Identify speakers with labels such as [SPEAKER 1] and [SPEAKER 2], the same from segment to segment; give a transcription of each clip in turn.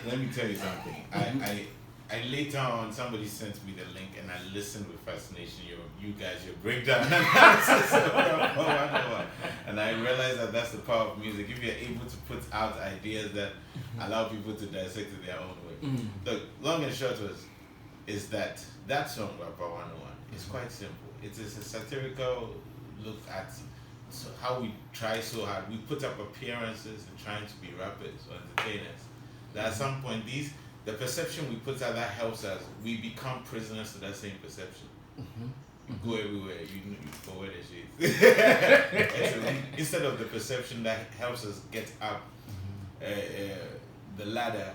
[SPEAKER 1] let me tell you something. I later on somebody sent me the link and I listened with fascination. You guys, your breakdown analysis of Rap 101. And I realized that that's the power of music. If you're able to put out ideas that allow people to dissect it their own way. Look, long and short is that song Rap 101 is quite simple. It is a satirical look at how we try so hard. We put up appearances and trying to be rappers or entertainers. That at some point the perception we put out that helps us, we become prisoners to that same perception. Go everywhere, you forward and shit. Instead of the perception that helps us get up the ladder,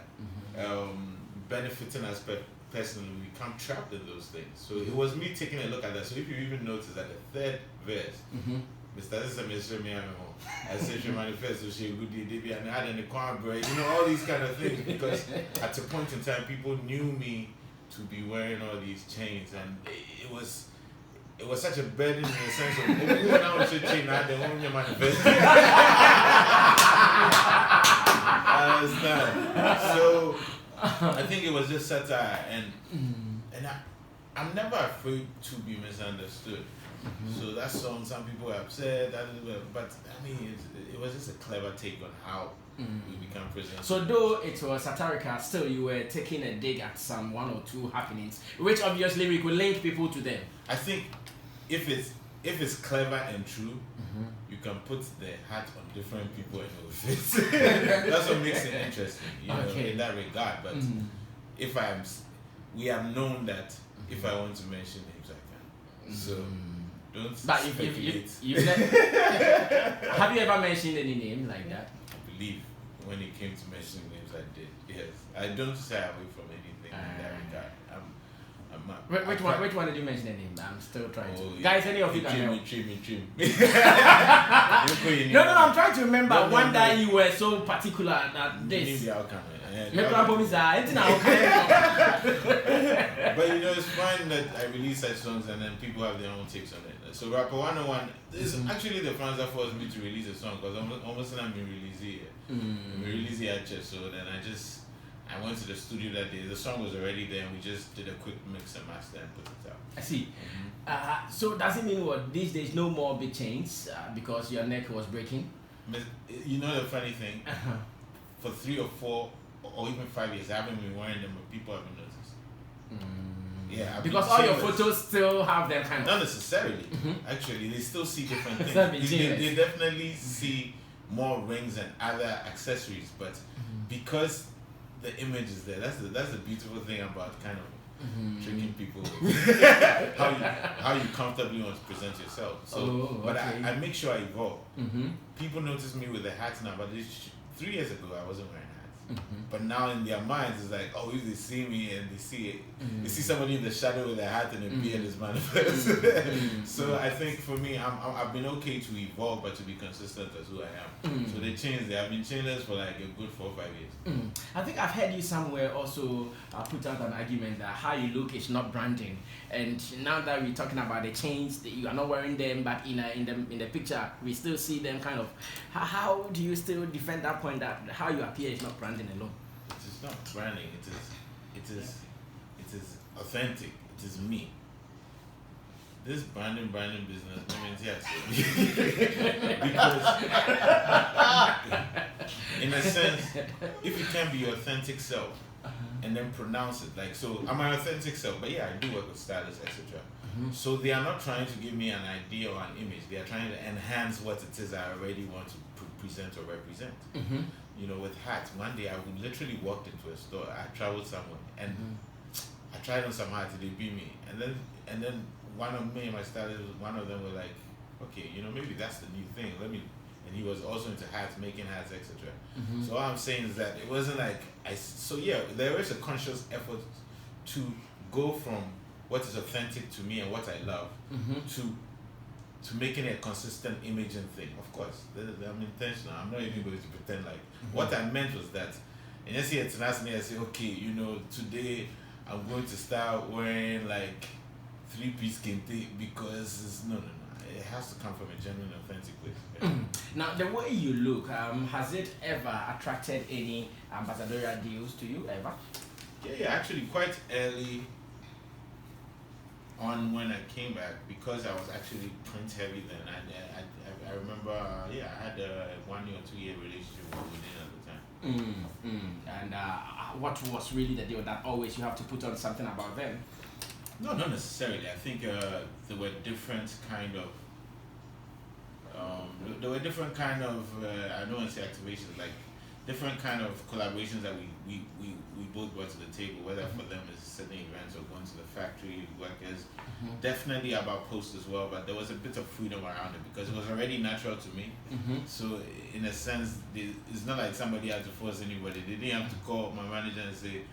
[SPEAKER 1] benefiting us personally, we become trapped in those things. So it was me taking a look at that. So if you even notice that the third verse, Mr. I said your manifesto, she good day, and I had in the corner, all these kind of things. Because at a point in time, people knew me to be wearing all these chains, and it was such a burden in the sense of who now should chain I don't own your manifesto. I understand. So I think it was just satire, and I'm never afraid to be misunderstood. So that song, some people are upset, but I mean, it was just a clever take on how we become prisoners.
[SPEAKER 2] So though it was satirical, still you were taking a dig at some one or two happenings, which obviously we could link people to them.
[SPEAKER 1] I think if it's clever and true, you can put the hat on different people and it will fit. That's what makes it interesting, in that regard. But we have known that if I want to mention names, I can. So don't speculate.
[SPEAKER 2] Have you ever mentioned any name like that?
[SPEAKER 1] I believe when it came to mentioning names, I did. Yes, I don't shy away from anything in that regard.
[SPEAKER 2] Which one did you mention the name? I'm still trying to. Guys, any of you can help?
[SPEAKER 1] Trim.
[SPEAKER 2] No, I'm trying to remember one day you were so particular that this. But
[SPEAKER 1] it's fine that I release such songs and then people have their own takes on it. So Rapper 101 is actually the fans that forced me to release a song because almost I'm in release here at church. So then I went to the studio that day. The song was already there and we just did a quick mix and master and put it out.
[SPEAKER 2] I see. So does it mean what these days no more big chains because your neck was breaking?
[SPEAKER 1] You know the funny thing? For 3 or 4 or even 5 years I haven't been wearing them, but people haven't noticed. Yeah,
[SPEAKER 2] because all your photos still have them kind of.
[SPEAKER 1] Not necessarily. Actually, they still see different things. They definitely see more rings and other accessories, but because the image is there, that's the beautiful thing about kind of tricking people with how you comfortably want to present yourself. So, but I make sure I evolve. People notice me with the hats now, but 3 years ago I wasn't wearing hats. But now in their minds it's like, oh, if they see me and they see it, they see somebody in the shadow with a hat and a beard is manifest. So I think for me, I've been okay to evolve, but to be consistent as who I am. So they changed. I've been chainless for like a good 4 or 5 years.
[SPEAKER 2] I think I've heard you somewhere also put out an argument that how you look is not branding. And now that we're talking about the chains, that you are not wearing them, but in the picture we still see them kind of. How do you still defend that point that how you appear is not branding alone?
[SPEAKER 1] It is not branding. It is authentic. It is me. This branding business, I mean, yes. Because in a sense, if you can be your authentic self and then pronounce it, like, so I'm my authentic self, but yeah, I do work with stylists, etc. So they are not trying to give me an idea or an image. They are trying to enhance what it is I already want to present or represent. With hats, one day I would literally walked into a store. I traveled somewhere and I tried on some hats. They beat me, and then one of me and my stylists, one of them were like, okay, maybe that's the new thing. And he was also into hats, making hats, etc. So all I'm saying is that it wasn't like there is a conscious effort to go from what is authentic to me and what I love to making a consistent imaging thing. Of course, I'm intentional. I'm not even going to pretend like what I meant was that. And you see it and ask me, I say, okay, today I'm going to start wearing like 3-piece kente because no. It has to come from a genuine, authentic place. Yeah.
[SPEAKER 2] Now, the way you look, has it ever attracted any ambassadorial deals to you ever?
[SPEAKER 1] Yeah, actually, quite early on when I came back, because I was actually print heavy then. I remember, I had a 1 year or 2 year relationship with Within at the time.
[SPEAKER 2] And what was really the deal that always you have to put on something about them?
[SPEAKER 1] No, not necessarily. I think there were different kind of I don't want to say activations, like different kind of collaborations that we both brought to the table, whether for them it's certain events or going to the factory workers. Definitely about posts as well, but there was a bit of freedom around it because it was already natural to me. So in a sense, it's not like somebody had to force anybody. They didn't have to call my manager and say,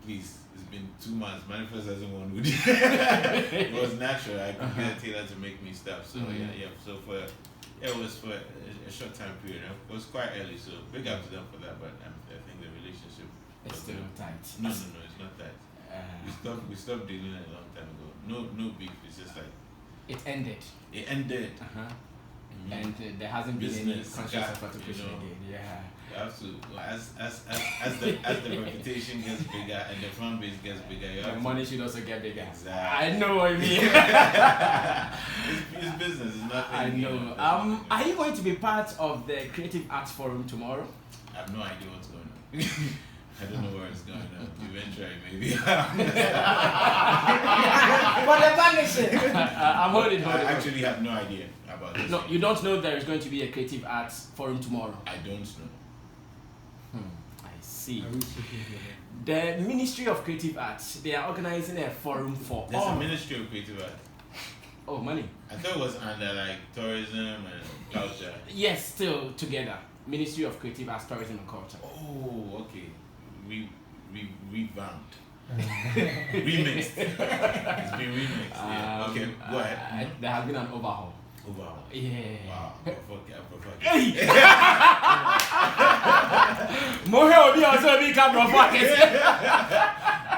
[SPEAKER 1] please, it's been 2 months, Manifest doesn't want wood. It was natural. I could get a tailor to make me stuff. So so it was for a short time period. It was quite early, so big up to them for that, but I think the relationship
[SPEAKER 2] is still tight.
[SPEAKER 1] No, it's not tight. We stopped dealing a long time ago. No beef, it's just like
[SPEAKER 2] it ended. And there hasn't been any conscious effort to push it again. Yeah.
[SPEAKER 1] Absolutely. As the reputation gets bigger and the fan base gets bigger,
[SPEAKER 2] the money should also get bigger.
[SPEAKER 1] Exactly.
[SPEAKER 2] I know what you mean.
[SPEAKER 1] It's business. It's nothing.
[SPEAKER 2] I know. Are you going to be part of the Creative Arts Forum tomorrow?
[SPEAKER 1] I have no idea what's going on. I don't know where it's going on. Eventually, maybe.
[SPEAKER 2] But the partnership. I'm holding.
[SPEAKER 1] I actually have no idea about this.
[SPEAKER 2] No, you don't know there is going to be a Creative Arts Forum tomorrow.
[SPEAKER 1] I don't know.
[SPEAKER 2] I see. The Ministry of Creative Arts, they are organizing a forum for
[SPEAKER 1] There's a Ministry of Creative Arts.
[SPEAKER 2] Oh, money.
[SPEAKER 1] I thought it was under like tourism and culture.
[SPEAKER 2] Yes, still together. Ministry of Creative Arts, Tourism and Culture.
[SPEAKER 1] Oh, okay. Revamped. Remixed. It's been remixed. Yeah. Okay, go ahead.
[SPEAKER 2] There has been an overhaul. Yeah.
[SPEAKER 1] Wow. I prefer.
[SPEAKER 2] Hey! Mohe Obi also become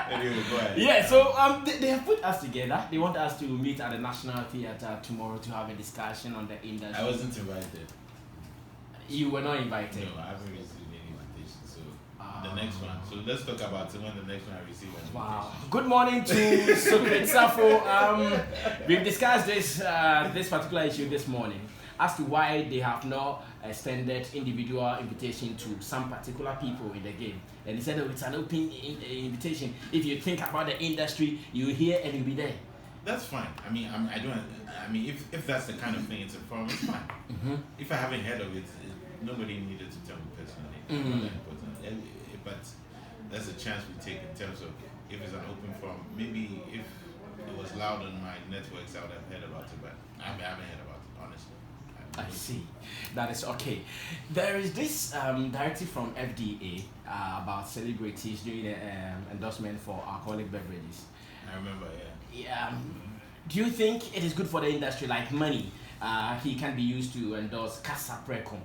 [SPEAKER 1] Anyway, go ahead.
[SPEAKER 2] Yeah, so they have put us together. They want us to meet at the National Theatre tomorrow to have a discussion on the industry.
[SPEAKER 1] I wasn't invited.
[SPEAKER 2] You were not invited?
[SPEAKER 1] No, I haven't received any invitation. So the next one. So let's talk about when the next one I receive an invitation.
[SPEAKER 2] Wow. Good morning to Socrates Safo. We've discussed this particular issue this morning as to why they have not extended individual invitation to some particular people in the game. And he said, oh, it's an open invitation. If you think about the industry, you hear and you'll be there.
[SPEAKER 1] That's fine. I mean, if that's the kind of thing it's a forum, it's fine. If I haven't heard of it, nobody needed to tell me personally. Not that important. But that's a chance we take in terms of if it's an open forum. Maybe if it was loud on my networks, I would have heard about it, but I haven't heard about it, honestly.
[SPEAKER 2] I see. That is okay. There is this directive from FDA about celebrities doing the endorsement for alcoholic beverages.
[SPEAKER 1] I remember,
[SPEAKER 2] yeah. Do you think it is good for the industry, like money? He can be used to endorse Casa Preco,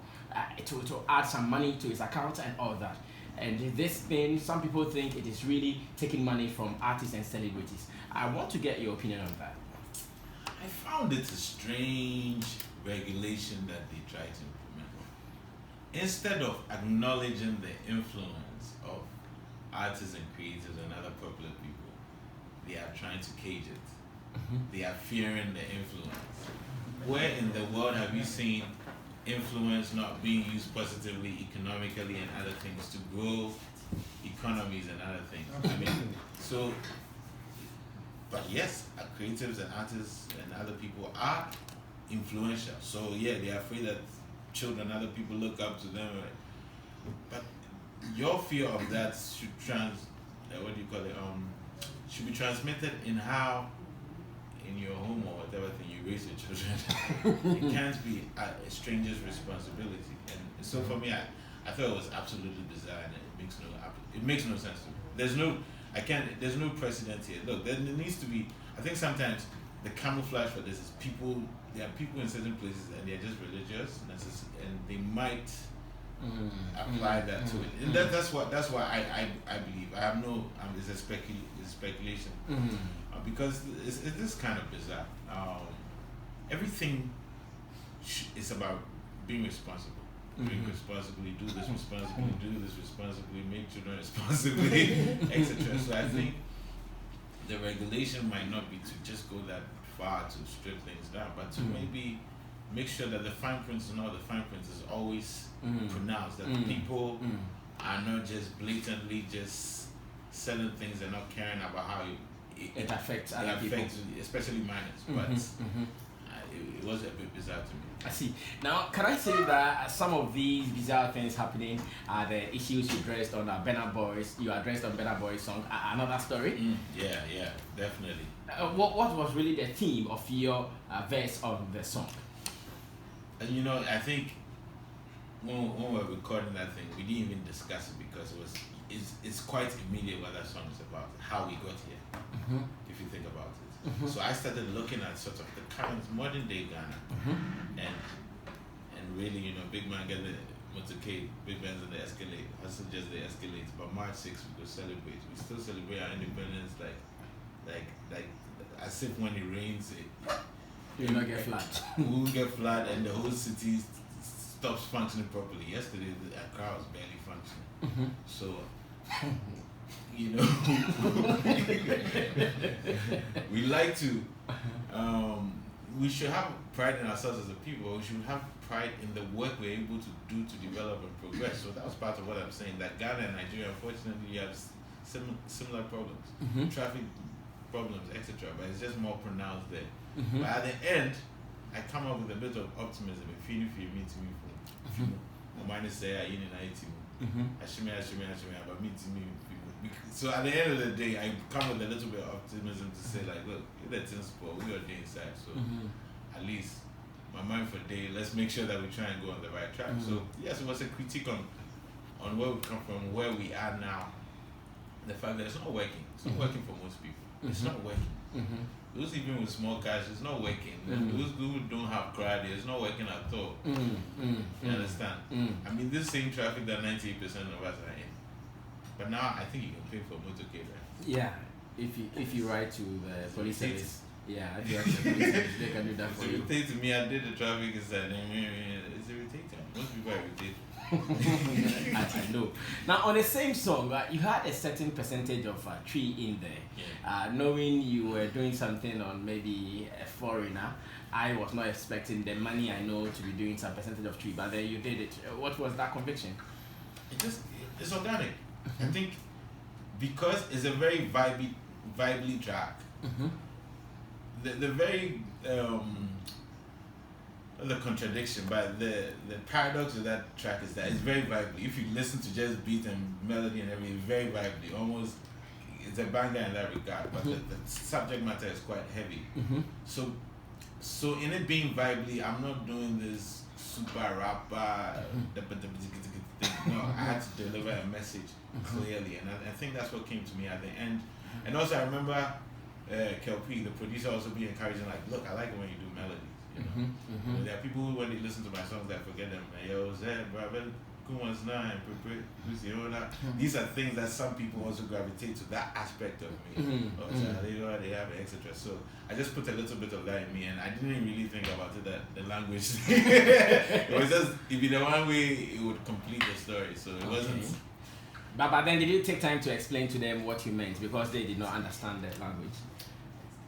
[SPEAKER 2] to add some money to his account and all that. And this thing, some people think it is really taking money from artists and celebrities. I want to get your opinion on that.
[SPEAKER 1] I found it a strange regulation that they try to implement. Instead of acknowledging the influence of artists and creators and other popular people, they are trying to cage it. They are fearing the influence. Where in the world have you seen influence not being used positively economically and other things to grow economies and other things? I mean, so, but yes, creatives and artists and other people are influential. So yeah, they are afraid that children, other people look up to them. But your fear of that should should be transmitted in how, in your home or whatever thing you raise your children. It can't be a stranger's responsibility. And so for me, I thought it was absolutely bizarre, and it makes no sense to me. There's no precedent here. Look, there needs to be. I think sometimes the camouflage for this is there are people in certain places and they're just religious, and they might apply that to it. And that's what I believe. I have no. It's a speculation because it's this kind of bizarre. everything is about being responsible. Drink responsibly, do this responsibly, make children responsibly, etc. So I think the regulation might not be to just go that far to strip things down, but to maybe make sure that the fine print is always pronounced, that people are not just blatantly just selling things and not caring about how
[SPEAKER 2] it affects other people,
[SPEAKER 1] especially minors. But it was a bit bizarre to me.
[SPEAKER 2] I see. Now, can I say that some of these bizarre things happening are the issues you addressed on Burna Boy's? You addressed on Burna Boy's song, Another Story.
[SPEAKER 1] Yeah, definitely.
[SPEAKER 2] What was really the theme of your verse on the song?
[SPEAKER 1] And I think when we were recording that thing, we didn't even discuss it because it's quite immediate what that song is about, how we got here. If you think about it. So I started looking at sort of the current modern day Ghana, and really, Big Man get the motorcade, Big Ben's in the Escalade, Hustle just the Escalade. But March 6th we go celebrate. We still celebrate our independence like as if when it rains,
[SPEAKER 2] you'll not get flood.
[SPEAKER 1] We'll get flood and the whole city stops functioning properly. Yesterday the crowd was barely functioning. So we like to we should have pride in ourselves as a people. We should have pride in the work we're able to do to develop and progress. So that was part of what I'm saying, that Ghana and Nigeria, unfortunately, you have similar problems, traffic problems, etc. But it's just more pronounced there. But at the end, I come up with a bit of optimism. If you meet me from minus say I but meet me. So at the end of the day, I come with a little bit of optimism to say, like, look, you're the sport, we are day inside, so at least my mind for day, let's make sure that we try and go on the right track. So yes, it was a critique on where we come from, where we are now, the fact that it's not working. It's not working for most people. It's not working. Those even with small cash, it's not working. Those who don't have credit, it's not working at all. You understand? I mean, this same traffic that 98% of us are in. But now I think you can pay for motorcade, right?
[SPEAKER 2] Yeah, if you write to the police service. Yeah, if you ask the police service, they can do that for you.
[SPEAKER 1] It's irritating to me. I did the traffic inside. It's irritating. Most people are irritated.
[SPEAKER 2] I know. Now, on the same song, you had a certain percentage of tree in there.
[SPEAKER 1] Yeah.
[SPEAKER 2] Knowing you were doing something on maybe a foreigner, I was not expecting the money I know to be doing some percentage of tree, but then you did it. What was that conviction?
[SPEAKER 1] It's organic. I think because it's a very vibely track. The very the contradiction, but the paradox of that track is that it's very vibely. If you listen to just beat and melody and everything, very vibely. Almost, it's a banger in that regard. But the subject matter is quite heavy. So in it being vibely, I'm not doing this super rapper. No, I had to deliver a message clearly, and I think that's what came to me at the end. And also, I remember Kelp, the producer, also be encouraging, like, look, I like it when you do melodies. There are people who, when they listen to my songs, I forget them. Yo, Zed, brother, Kuma's nine, these are things that some people also gravitate to, that aspect of me. They have it, etc. So I just put a little bit of that in me, and I didn't really think about it, that the language. It was just, if in the one way, it would complete the story. So it wasn't.
[SPEAKER 2] But then did you take time to explain to them what you meant, because they did not understand the language?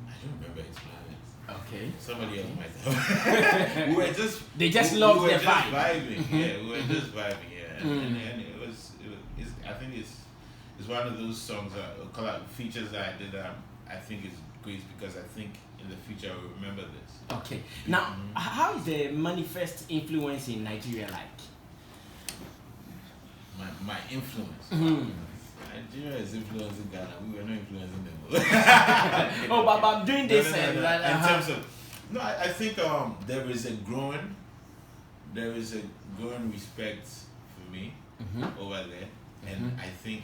[SPEAKER 1] I don't remember explaining.
[SPEAKER 2] Okay.
[SPEAKER 1] Somebody else might have.
[SPEAKER 2] They just loved the vibe.
[SPEAKER 1] Vibing. Yeah, we were just vibing. Yeah, and I think it's one of those songs features that I did that I think is great, because I think in the future I will remember this.
[SPEAKER 2] Okay. Now, how is the manifest influence in Nigeria like?
[SPEAKER 1] My influence. Nigeria is influencing Ghana. We were not influencing them.
[SPEAKER 2] But I'm doing this.
[SPEAKER 1] In terms of, I think there is a growing respect for me over there, and I think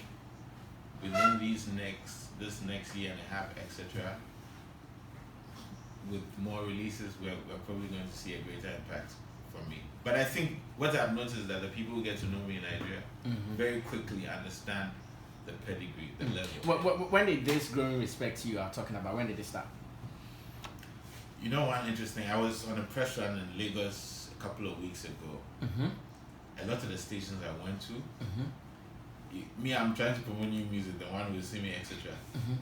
[SPEAKER 1] within this next year and a half, etc., with more releases, we're probably going to see a greater impact from me. But I think what I've noticed is that the people who get to know me in Nigeria very quickly understand the pedigree, the level.
[SPEAKER 2] When did this growing respect you are talking about, when did it start?
[SPEAKER 1] You know, one interesting. I was on a press run in Lagos a couple of weeks ago. A lot of the stations I went to, me, I'm trying to promote new music, the one with Simi, etc.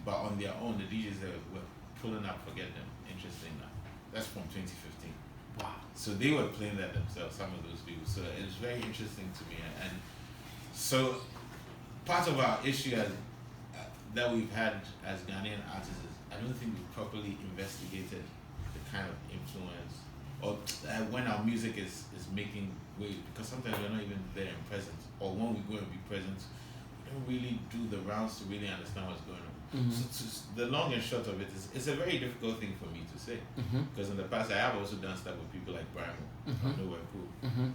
[SPEAKER 1] But on their own, the DJs that were pulling up, forget them. Interesting now. That's from 2015.
[SPEAKER 2] Wow.
[SPEAKER 1] So they were playing that themselves, some of those people. So it's very interesting to me. And so part of our issue that we've had as Ghanaian artists is I don't think we've properly investigated the kind of influence or when our music is making way, because sometimes we're not even there in presence, or when we go and be present, we don't really do the rounds to really understand what's going on. So the long and short of it is, it's a very difficult thing for me to say, because in the past I have also done stuff with people like Brian from Nowhere Cool.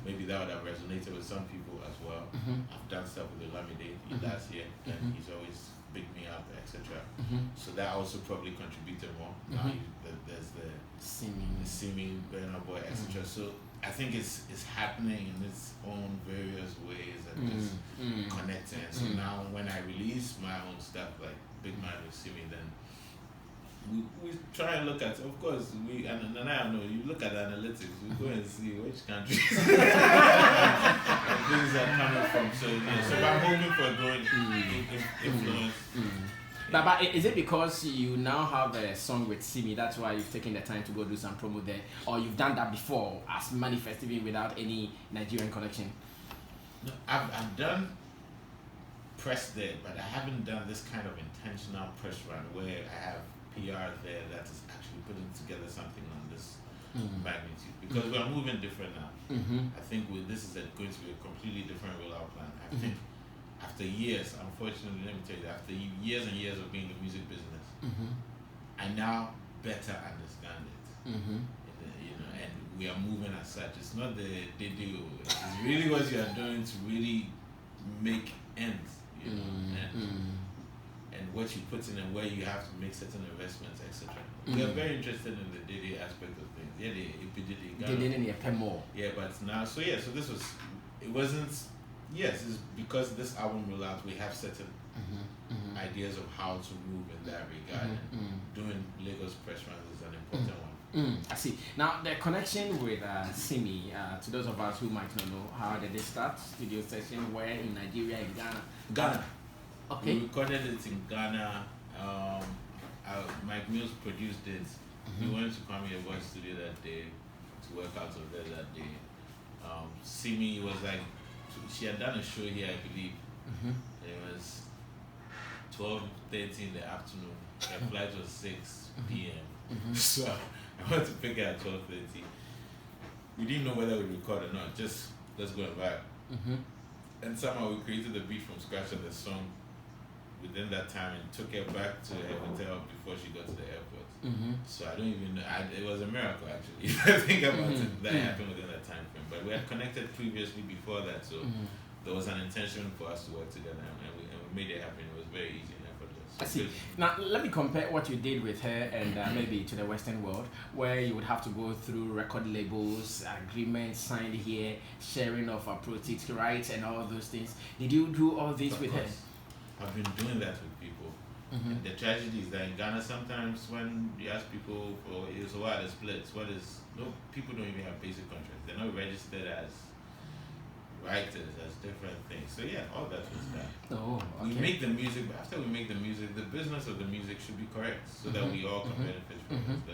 [SPEAKER 1] Maybe that would have resonated with some people as well. I've done stuff with Olamide last year, and he's always picked me up, etc. So that also probably contributed more. Now there's the Simi, Burna Boy, etc. So I think it's happening in its own various ways and just connecting. So now when I release my own stuff like Big Man with Simi, then we try and look at, of course, and I know you look at the analytics, we go and see which countries things are coming from. So so I'm hoping for a growing influence.
[SPEAKER 2] But is it because you now have a song with Simi, that's why you've taken the time to go do some promo there, or you've done that before as Manifest even without any Nigerian connection?
[SPEAKER 1] No, I've done press there, but I haven't done this kind of intentional press run where I have PR there that is actually putting together something on this magnitude, because we're moving different now. I think this is going to be a completely different rollout plan. I think after years, unfortunately, let me tell you, after years and years of being in the music business, I now better understand it. And we are moving as such. It's not the they do. It's really what you are doing to really make ends. And what you put in and where you have to make certain investments, etc. We are very interested in the day aspect of things. Yeah, yeah, but now, so this was, it wasn't, yes, it's because this album rollout, we have certain ideas of how to move in that regard. And doing Lagos press runs is an important one.
[SPEAKER 2] I see. Now, the connection with Simi, to those of us who might not know, how did they start? Studio session where in Nigeria, in Ghana?
[SPEAKER 1] Ghana.
[SPEAKER 2] Okay.
[SPEAKER 1] We recorded it in Ghana. Mike Mills produced it. We went to Kwame Voice Studio that day to work out of there that day. Simi was like, she had done a show here, I believe. It was 12:30 in the afternoon. Her flight was 6 p.m. So I went to pick her at 12:30. We didn't know whether we record or not. Just let's go and vibe. And somehow we created the beat from scratch of the song within that time and took her back to her hotel before she got to the airport. So I don't even know. It was a miracle actually. If I think about it, that happened within that time frame. But we had connected previously before that, so there was an intention for us to work together, and we made it happen. It was very easy and effortless.
[SPEAKER 2] I see. Now, let me compare what you did with her and maybe to the Western world, where you would have to go through record labels, agreements signed here, sharing of proceeds, rights, and all those things. Did you do all this with her?
[SPEAKER 1] I've been doing that with people. And the tragedy is that in Ghana, sometimes when you ask people for, so what are the splits? People don't even have basic contracts. They're not registered as writers, as different things. So yeah, all that was that.
[SPEAKER 2] Oh, okay.
[SPEAKER 1] We make the music, but after we make the music, the business of the music should be correct so that we all can benefit from it.